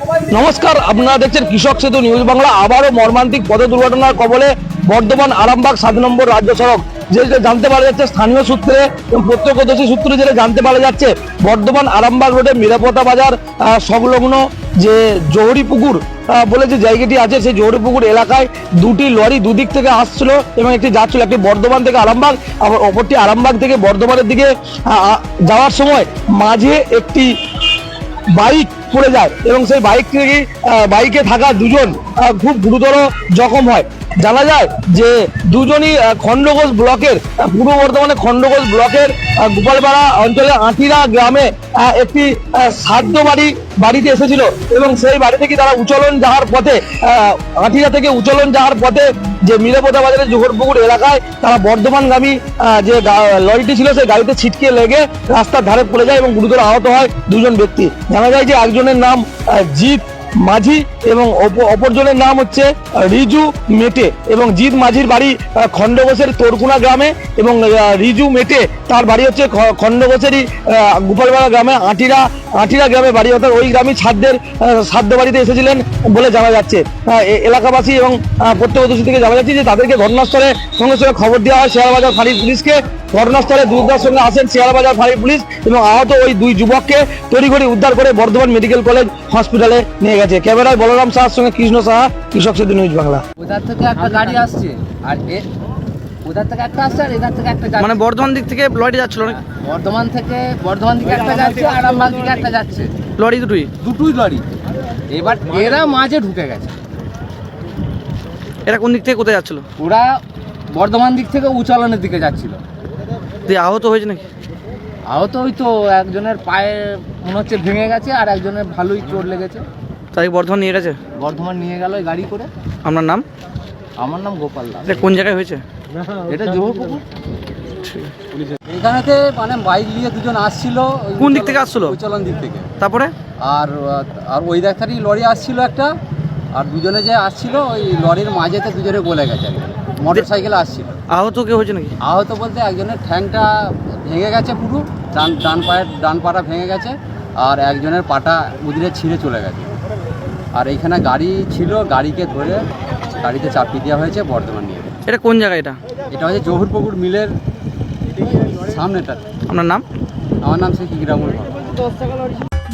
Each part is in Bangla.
নমস্কার, আপনারা দেখছেন কৃষক সেতু নিউজ বাংলা। আবারও মর্মান্তিক পথ দুর্ঘটনার কবলে বর্ধমান আরামবাগ 7 নম্বর রাজ্য সড়ক। যেটা জানতে পারা যাচ্ছে স্থানীয় সূত্রে এবং প্রত্যক্ষদর্শী সূত্রে যেটা জানতে পারা যাচ্ছে, বর্ধমান আরামবাগ রোডে মিরাপতা বাজার সংলগ্ন যে জহরিপুকুর বলে যে জায়গাটি আছে, সেই জহরিপুকুর এলাকায় দুটি লরি দুদিক থেকে আসছিল এবং একটি যাচ্ছিল, একটি বর্ধমান থেকে আরামবাগ, আবার অপরটি আরামবাগ থেকে বর্ধমানের দিকে যাওয়ার সময় মাঝে একটি বাইক পড়ে যায় এবং সেই বাইকে থাকা দুজন খুব গুরুতর জখম হয়। জানা যায় যে দুজনই খণ্ডঘোষ ব্লকের, পূর্ব বর্ধমানের খণ্ডঘোষ ব্লকের গোপালপাড়া অঞ্চলে আঁটিরা গ্রামে একটি শ্রাদ্ধ বাড়িতে এসেছিল এবং সেই বাড়ি থেকে তারা উচলন যাওয়ার পথে, আঁটিরা থেকে উচলন যাওয়ার পথে যে মিরাপতা বাজারের জোহরপুকুর এলাকায় তারা বর্ধমানগামী যে লরিটি ছিল সেই গাড়িতে ছিটকে লেগে রাস্তার ধারে পড়ে যায় এবং গুরুতর আহত হয় দুজন ব্যক্তি। জানা যায় যে একজনের নাম জিৎ মাঝি এবং অপরজনের নাম হচ্ছে রিজু মেটে এবং জিৎ মাঝির বাড়ি খণ্ডঘোষের তোরকুনা গ্রামে এবং রিজু মেটে তার বাড়ি হচ্ছে খণ্ডঘোষেরই গোপালপাড়া গ্রামে আঁটিরা গ্রামে বাড়ি, অর্থাৎ ওই গ্রামে শ্রাদ্ধ বাড়িতে এসেছিলেন বলে জানা যাচ্ছে। এলাকাবাসী এবং প্রত্যক্ষদর্শী থেকে জানা যাচ্ছে যে তাদেরকে ঘটনাস্থলে সঙ্গে সঙ্গে খবর দেওয়া হয় শেয়ারবাজার ফাঁড়ির পুলিশকে। ঘটনাস্থলে দ্রুততার সঙ্গে আসেন শেয়ারবাজার ফাঁড়ির পুলিশ এবং আহত ওই দুই যুবককে তড়িঘড়ি উদ্ধার করে বর্ধমান মেডিকেল কলেজ হসপিটালে নিয়ে গেছে। ক্যামেরায় বলরাম সাহার সঙ্গে কৃষ্ণ সাহা, কৃষক সেতু নিউজ বাংলা। ওধার থেকে একটা গাড়ি আসছে আর ওধার থেকে একটা আসছে আর এধার থেকে একটা যাচ্ছে। মানে বর্ধমান দিক থেকে লরি যাচ্ছিল না? বর্ধমান দিকে একটা যাচ্ছে আর আরামবাগ দিকে একটা যাচ্ছে। লরি দুটোই লরি। এবার এরা মাঝে ঢুকে গেছে। এরা কোন দিক থেকে কোথায় যাচ্ছিল? ওরা বর্ধমান দিক থেকে উচালনের দিকে যাচ্ছিল। দিয়ে আহত হয়েছে নাকি? আহত ওই তো একজনের পায়ে মনে হচ্ছে ভেঙে গেছে আর একজনের ভালোই চোট লেগেছে। তাই বর্ধমান নিয়ে গেছে? বর্ধমান নিয়ে গেল গাড়ি করে। আপনার নাম? আমার নাম গোপাল দাস। এটা কোন জায়গায় হয়েছে? এটা জোহরপুকুর। এখানেতে মানে বাইক নিয়ে দুজন আসছিল। কোন দিক থেকে আসছিল? উচালন দিক থেকে। তারপরে আর ওই দেখারই লরি আসছিল একটা, আর দুজনে যে আসছিল ওই লরির মাঝেতে দুজনে গলে গেছে। মোটর সাইকেলে আসছিল। আহত কেউ হয়েছে নাকি? আহত বলতে একজনের ঠ্যাংটা ভেঙে গেছে পুরো, ডান পাটা ভেঙে গেছে আর একজনের পাটা উদিরে ছিঁড়ে চলে গেছে। আর এইখানে গাড়ি ছিল, গাড়িকে ধরে গাড়িতে চাপিয়ে দেওয়া হয়েছে বর্ধমান নিয়ে। এটা কোন জায়গা? এটা হচ্ছে জহুরপুকুর মিলের সামনেটা। আপনার নাম? আমার নাম শ্রী কিরামুল।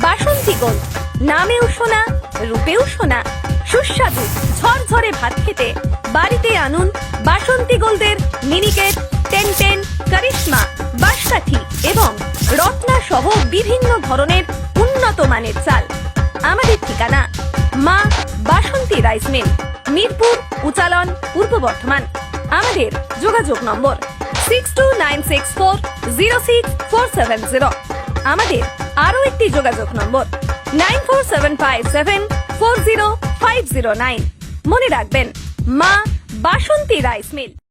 বাসন্তী গোল্ড, নামেও শোনা রূপেও শোনা, সুস্বাদু ঝরঝরে ভাত খেতে বাড়িতে আনুন বাসন্তী গোল্ডের মিনিকেট, 1010, কারিশমা, বাঁশকাঠি এবং রত্না সহ বিভিন্ন ধরনের উন্নত মানের চাল। আমাদের ঠিকানা মা বাসন্তী রাইস মিল, মিরপুর, উচালন, পূর্ব বর্ধমান। আমাদের যোগাযোগ নম্বর 6296406470। আমাদের আরো একটি যোগাযোগ নম্বর 9475740509। মনে রাখবেন, মা বাসন্তী রাইস মিল।